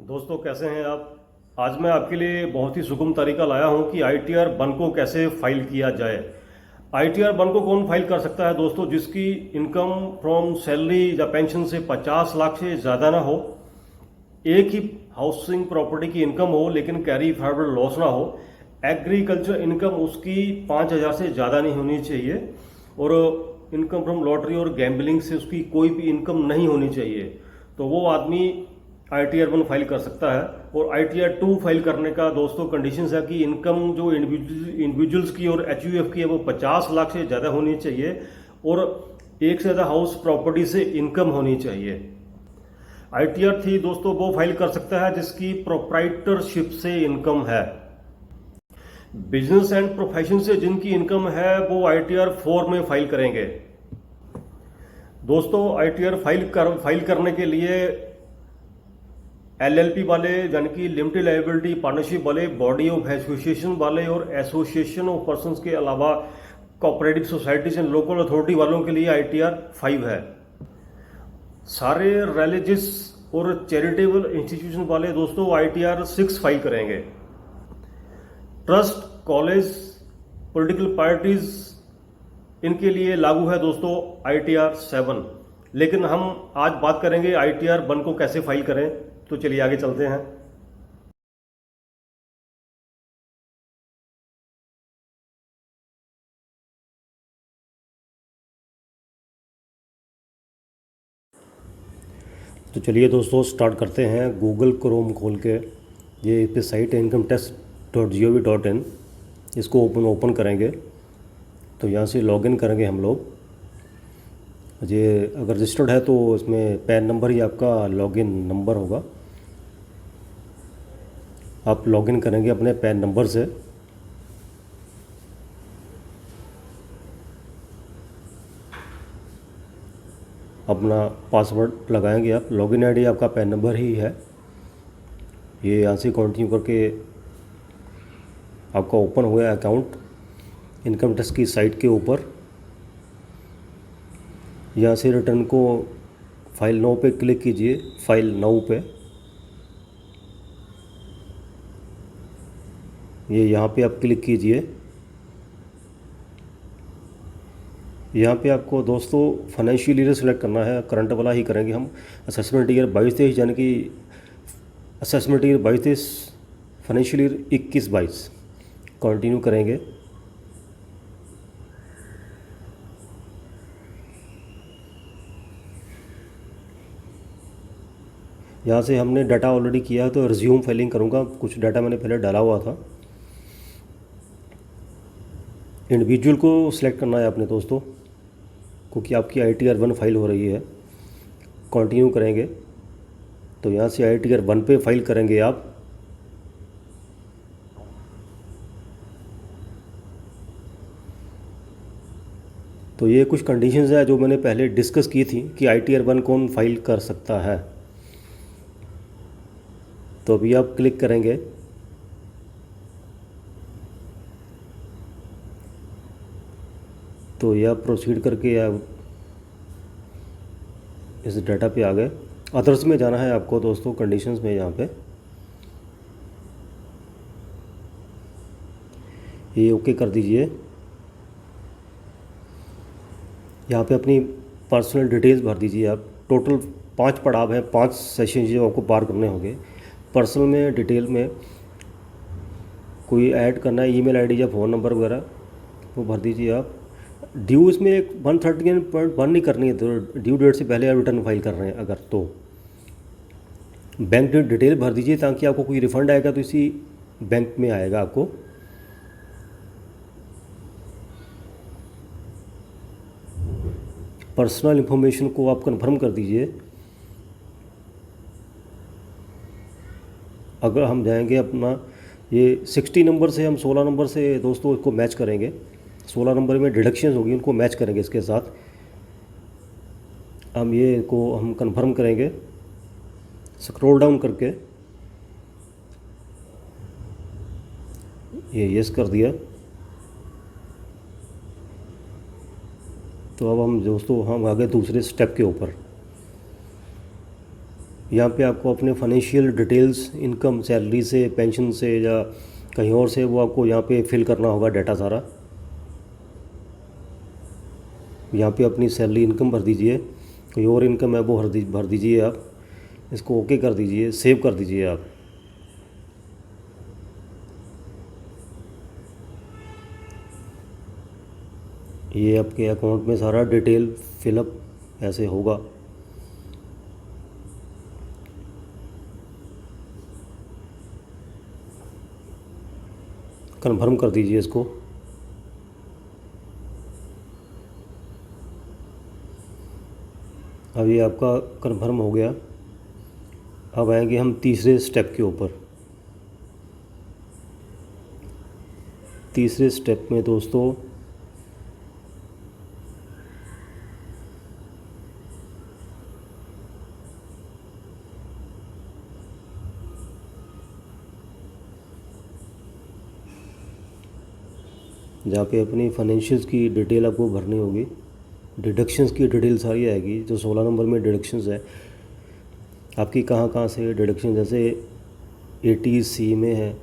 दोस्तों कैसे हैं आप। आज मैं आपके लिए बहुत ही सुगम तरीका लाया हूं कि आईटीआर वन को कैसे फाइल किया जाए। आईटीआर वन को कौन फाइल कर सकता है दोस्तों? जिसकी इनकम फ्रॉम सैलरी या पेंशन से 50 लाख से ज़्यादा ना हो, एक ही हाउसिंग प्रॉपर्टी की इनकम हो लेकिन कैरी फॉरवर्ड लॉस ना हो, एग्रीकल्चर इनकम उसकी 5,000 से ज़्यादा नहीं होनी चाहिए, और इनकम फ्रॉम लॉटरी और गैम्बलिंग से उसकी कोई भी इनकम नहीं होनी चाहिए। तो वो आदमी आईटीआर वन फाइल कर सकता है। और आईटीआर टू फाइल करने का दोस्तों कंडीशन है कि इनकम जो इंडिविजुअल्स की और एचयूएफ की है वो 50 लाख से ज़्यादा होनी चाहिए, और एक से ज़्यादा हाउस प्रॉपर्टी से इनकम होनी चाहिए। आईटीआर थ्री दोस्तों वो फाइल कर सकता है जिसकी प्रोप्राइटरशिप से इनकम है। बिजनेस एंड प्रोफेशन से जिनकी इनकम है वो आईटीआर फोर में फाइल करेंगे। दोस्तों आईटीआर फाइल करने के लिए एलएलपी वाले यानी कि लिमिटेड लायबिलिटी पार्टनरशिप वाले, बॉडी ऑफ एसोसिएशन वाले और एसोसिएशन ऑफ पर्संस के अलावा cooperative societies and local authority वालों के लिए आईटीआर 5 है। सारे रिलीजियस और चैरिटेबल इंस्टीट्यूशन वाले दोस्तों आईटीआर 6 फाइल करेंगे। ट्रस्ट, कॉलेज, पॉलिटिकल पार्टीज, इनके लिए लागू है दोस्तों आईटीआर 7। लेकिन हम आज बात करेंगे आईटीआर 1 को कैसे फाइल करें। तो चलिए आगे चलते हैं। तो चलिए दोस्तों स्टार्ट करते हैं। गूगल क्रोम खोल के ये इस पे साइट है incometax.gov.in, इसको ओपन करेंगे। तो यहाँ से लॉगिन करेंगे हम लोग। ये अगर रजिस्टर्ड है तो इसमें पैन नंबर ही आपका लॉगिन नंबर होगा। आप लॉगिन करेंगे अपने पैन नंबर से। अपना पासवर्ड लगाएंगे आप। लॉगिन आईडी आपका पैन नंबर ही है। ये यहाँ से कंटिन्यू करके आपका ओपन हुआ अकाउंट इनकम टैक्स की साइट के ऊपर। यहाँ से रिटर्न को फाइल नाउ पे क्लिक कीजिए। फाइल नाउ पे ये यहाँ पे आप क्लिक कीजिए। यहाँ पे आपको दोस्तों फाइनेंशियल ईयर सेलेक्ट करना है, करंट वाला ही करेंगे हम। असेसमेंट ईयर 22-23 यानी कि assessment year 22-23, financial year 21-22 continue करेंगे। यहाँ से हमने डाटा ऑलरेडी किया है तो रिज्यूम फाइलिंग करूँगा। कुछ डाटा मैंने पहले डाला हुआ था। इंडिविजुअल को सिलेक्ट करना है अपने दोस्तों, क्योंकि आपकी आईटीआर 1 फाइल हो रही है। कंटिन्यू करेंगे तो यहाँ से आईटीआर 1 पे फाइल करेंगे आप। तो ये कुछ कंडीशंस है जो मैंने पहले डिस्कस की थी कि आईटीआर 1 कौन फाइल कर सकता है। तो अभी आप क्लिक करेंगे। तो यह प्रोसीड करके आप इस डाटा पे आ गए। अदर्स में जाना है आपको दोस्तों, कंडीशंस में। यहाँ पे ये ओके कर दीजिए। यहाँ पे अपनी पर्सनल डिटेल्स भर दीजिए आप। टोटल 5 पड़ाव हैं, 5 सेशन जो आपको पार करने होंगे। पर्सनल में डिटेल में कोई ऐड करना है, ईमेल आईडी या फ़ोन नंबर वगैरह वो भर दीजिए आप। ड्यू इसमें 130.1 नहीं करनी है, तो ड्यू डेट से पहले आप रिटर्न फाइल कर रहे हैं अगर तो बैंक डिटेल भर दीजिए, ताकि आपको कोई रिफ़ंड आएगा तो इसी बैंक में आएगा आपको। पर्सनल इन्फॉर्मेशन को आप कंफर्म कर दीजिए। अगर हम जाएंगे अपना ये 60 नंबर से हम 16 नंबर से दोस्तों इसको मैच करेंगे। 16 नंबर में डिडक्शंस होगी, उनको मैच करेंगे इसके साथ। हम ये को हम कंफर्म करेंगे। स्क्रॉल डाउन करके ये यस कर दिया। तो अब हम दोस्तों हम आगे दूसरे स्टेप के ऊपर। यहाँ पे आपको अपने फाइनेंशियल डिटेल्स, इनकम, सैलरी से, पेंशन से या कहीं और से, वो आपको यहाँ पे फिल करना होगा डाटा सारा। यहाँ पे अपनी सैलरी, इनकम भर दीजिए, कोई और इनकम है वो भर दीजिए आप। इसको ओके कर दीजिए, सेव कर दीजिए आप। ये आपके अकाउंट में सारा डिटेल फिलअप ऐसे होगा। कन्फर्म कर दीजिए इसको। अब ये आपका कन्फर्म हो गया। अब आएंगे हम तीसरे स्टेप के ऊपर। तीसरे स्टेप में दोस्तों जहाँ पे अपनी फाइनेंशियल्स की डिटेल आपको भरनी होगी, डिडक्शंस की डिटेल सारी आएगी। जो 16 नंबर में डिडक्शंस है आपकी, कहाँ कहाँ से डिडक्शन, जैसे ATC में है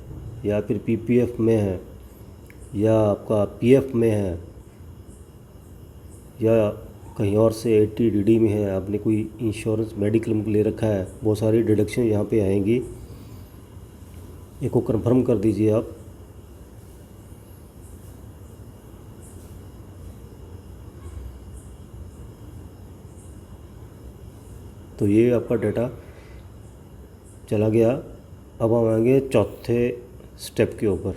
या फिर PPF में है या आपका PF में है या कहीं और से ATDD में है, आपने कोई इंश्योरेंस मेडिक्लेम ले रखा है, वो सारी डिडक्शन यहाँ पे आएंगी। इसको कंफर्म कर दीजिए आप। तो ये आपका डाटा चला गया। अब हम आएंगे चौथे स्टेप के ऊपर,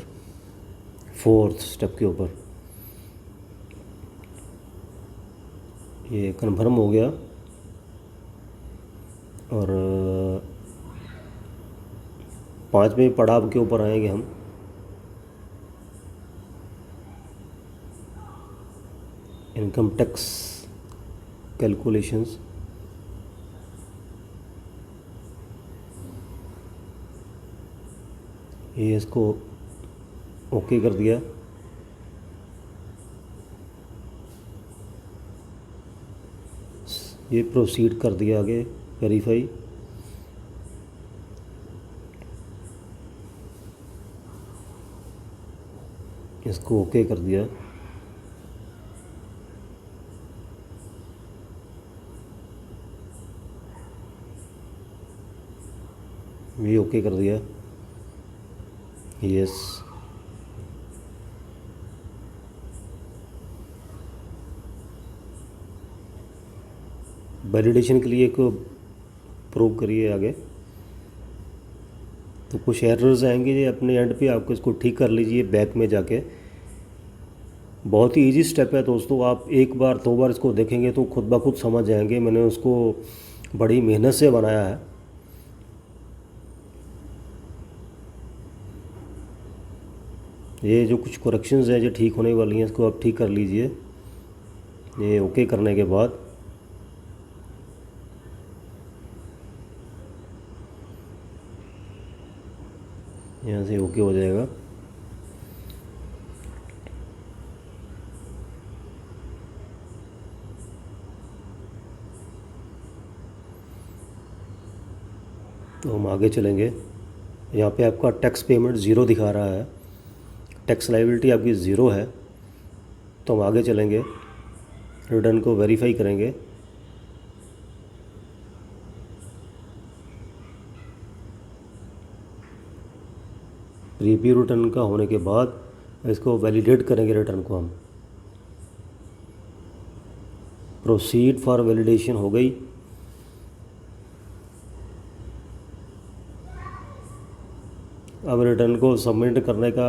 फोर्थ स्टेप के ऊपर। ये कन्फर्म हो गया और पाँचवें पड़ाव के ऊपर आएंगे हम। Income tax calculations. ये इसको ओके कर दिया। ये प्रोसीड कर दिया आगे, वेरीफाई। इसको ओके कर दिया। ये ओके कर दिया, यस। वैलिडेशन के लिए एक प्रूव करिए आगे। तो कुछ एरर्स आएंगे ये अपने एंड पे, आपको इसको ठीक कर लीजिए बैक में जाके। बहुत ही इजी स्टेप है दोस्तों, आप एक बार दो बार इसको देखेंगे तो खुद ब खुद समझ जाएंगे। मैंने उसको बड़ी मेहनत से बनाया है। ये जो कुछ करेक्शंस हैं जो ठीक होने वाली हैं, इसको आप ठीक कर लीजिए। ये ओके करने के बाद यहाँ से ओके हो जाएगा। तो हम आगे चलेंगे। यहाँ पे आपका टैक्स पेमेंट ज़ीरो दिखा रहा है, टैक्स लायबिलिटी आपकी ज़ीरो है। तो हम आगे चलेंगे, रिटर्न को वेरीफाई करेंगे। प्रीव्यू रिटर्न का होने के बाद इसको वैलिडेट करेंगे रिटर्न को हम। प्रोसीड फॉर वैलिडेशन हो गई। अब रिटर्न को सबमिट करने का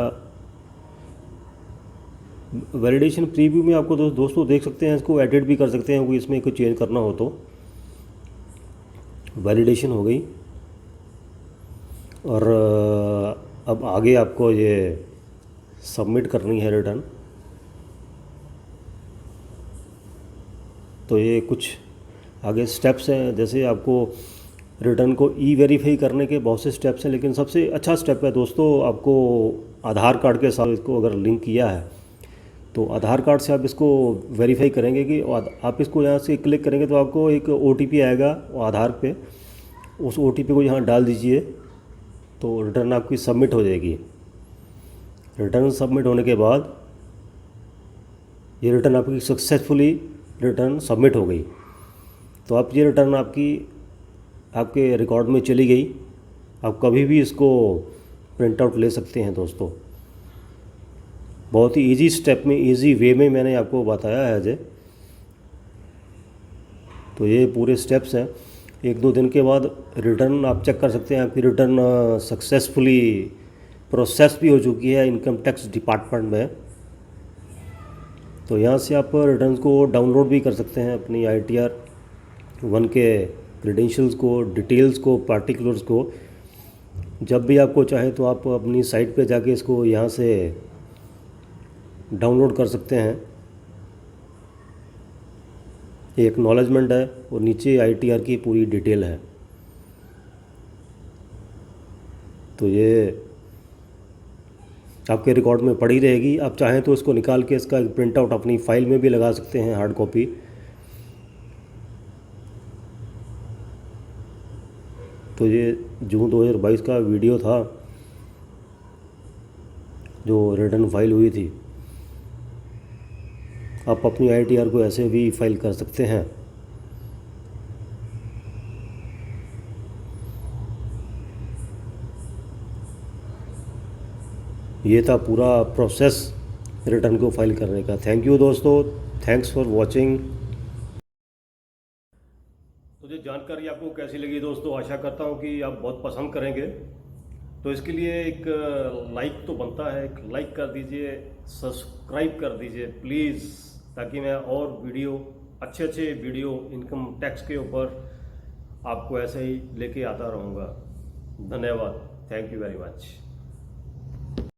वैलिडेशन प्रीव्यू में आपको दोस्तों देख सकते हैं, इसको एडिट भी कर सकते हैं, कोई इसमें कुछ चेंज करना हो तो। वैलिडेशन हो गई और अब आगे आपको ये सबमिट करनी है रिटर्न। तो ये कुछ आगे स्टेप्स हैं, जैसे आपको रिटर्न को वेरीफाई करने के बहुत से स्टेप्स हैं, लेकिन सबसे अच्छा स्टेप है दोस्तों, आपको आधार कार्ड के साथ इसको अगर लिंक किया है तो आधार कार्ड से आप इसको वेरीफाई करेंगे कि आप इसको यहाँ से क्लिक करेंगे तो आपको एक OTP आएगा आधार पे। उस OTP को यहाँ डाल दीजिए तो रिटर्न आपकी सबमिट हो जाएगी। रिटर्न सबमिट होने के बाद ये रिटर्न आपकी सक्सेसफुली रिटर्न सबमिट हो गई। तो आप ये रिटर्न आपके रिकॉर्ड में चली गई। आप कभी भी इसको प्रिंट आउट ले सकते हैं दोस्तों। बहुत ही इजी स्टेप में, इजी वे में मैंने आपको बताया है अजय। तो ये पूरे स्टेप्स हैं। 1-2 दिन के बाद रिटर्न आप चेक कर सकते हैं। आपकी रिटर्न सक्सेसफुली प्रोसेस भी हो चुकी है इनकम टैक्स डिपार्टमेंट में। तो यहाँ से आप रिटर्न को डाउनलोड भी कर सकते हैं, अपनी ITR 1 के क्रेडेंशियल्स को, डिटेल्स को, पार्टिकुलर्स को। जब भी आपको चाहे तो आप अपनी साइट पे जाके इसको यहाँ से डाउनलोड कर सकते हैं। ये एक्नॉलेजमेंट है और नीचे ITR की पूरी डिटेल है। तो ये आपके रिकॉर्ड में पड़ी रहेगी। आप चाहें तो इसको निकाल के इसका एक प्रिंट आउट अपनी फ़ाइल में भी लगा सकते हैं, हार्ड कॉपी। तो ये जून 2022 का वीडियो था जो रिटर्न फाइल हुई थी। आप अपनी ITR को ऐसे भी फाइल कर सकते हैं। ये था पूरा प्रोसेस रिटर्न को फाइल करने का। थैंक यू दोस्तों, थैंक्स फॉर वॉचिंग। तो ये जानकारी आपको कैसी लगी दोस्तों? आशा करता हूँ कि आप बहुत पसंद करेंगे। तो इसके लिए एक लाइक तो बनता है, एक लाइक कर दीजिए, सब्सक्राइब कर दीजिए प्लीज़, ताकि मैं और वीडियो, अच्छे वीडियो इनकम टैक्स के ऊपर आपको ऐसे ही लेके आता रहूँगा। धन्यवाद, थैंक यू वेरी मच।